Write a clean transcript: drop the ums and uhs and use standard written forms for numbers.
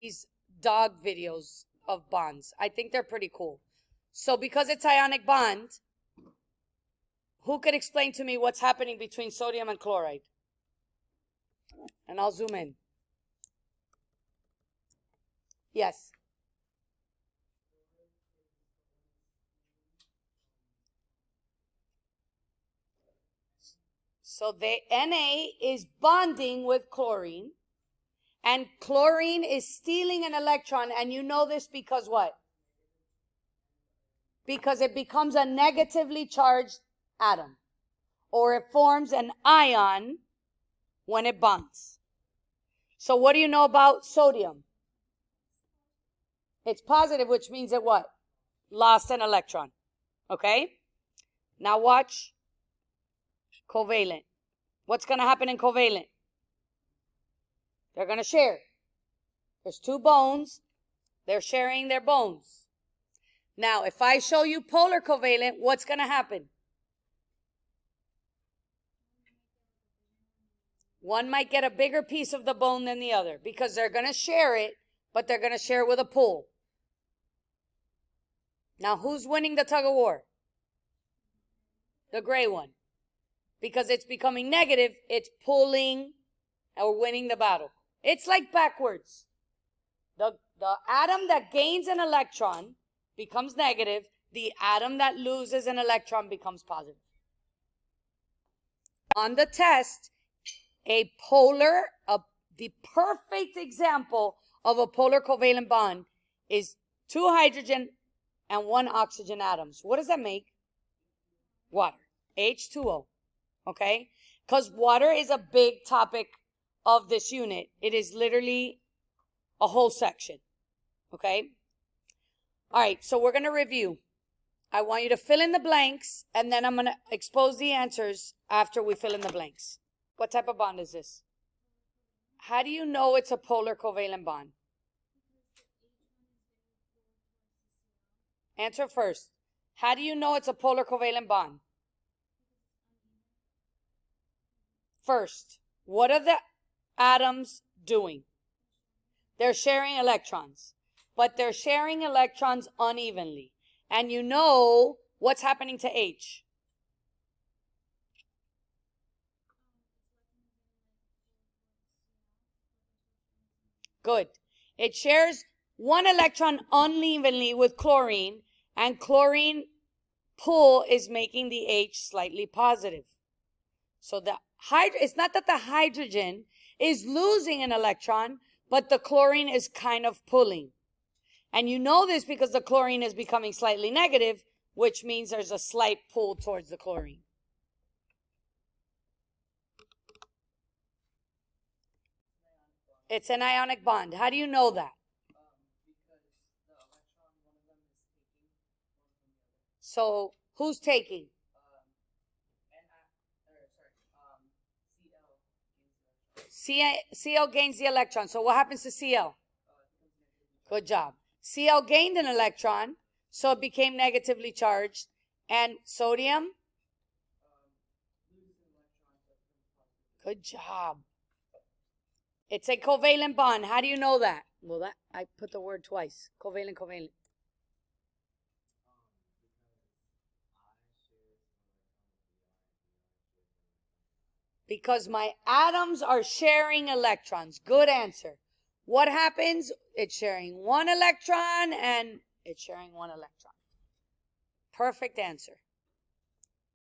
these dog videos of bonds. I think they're pretty cool. So because it's ionic bond, who could explain to me what's happening between sodium and chloride? And I'll zoom in. Yes. So the Na is bonding with chlorine, and chlorine is stealing an electron, and you know this because what? Because it becomes a negatively charged atom, or it forms an ion when it bonds. So what do you know about sodium? It's positive, which means it what? Lost an electron. Okay? Now watch covalent. What's going to happen in covalent? They're going to share. There's two bones. They're sharing their bones. Now, if I show you polar covalent, what's going to happen? One might get a bigger piece of the bone than the other because they're going to share it, but they're going to share it with a pull. Now, who's winning the tug of war? The gray one. Because it's becoming negative, it's pulling or winning the battle. It's like backwards. The atom that gains an electron becomes negative. The atom that loses an electron becomes positive. On the test, the perfect example of a polar covalent bond is 2 hydrogen and 1 oxygen atoms. What does that make? Water. H2O. Okay? Because water is a big topic of this unit. It is literally a whole section. Okay? All right, so we're going to review. I want you to fill in the blanks, and then I'm going to expose the answers after we fill in the blanks. What type of bond is this? How do you know it's a polar covalent bond? Answer first. How do you know it's a polar covalent bond? First, what are the atoms doing? They're sharing electrons, but they're sharing electrons unevenly. And you know what's happening to H? Good. It shares 1 electron unevenly with chlorine, and chlorine pull is making the H slightly positive. So it's not that the hydrogen is losing an electron, but the chlorine is kind of pulling. And you know this because the chlorine is becoming slightly negative, which means there's a slight pull towards the chlorine. It's an ionic bond. How do you know that? So who's taking? Cl gains the electron. So what happens to Cl? Good job. Cl gained an electron, so it became negatively charged. And sodium? Good job. It's a covalent bond. How do you know that? Well, I put the word twice. Covalent, covalent. Because my atoms are sharing electrons. Good answer. What happens? It's sharing 1 electron and it's sharing 1 electron. Perfect answer.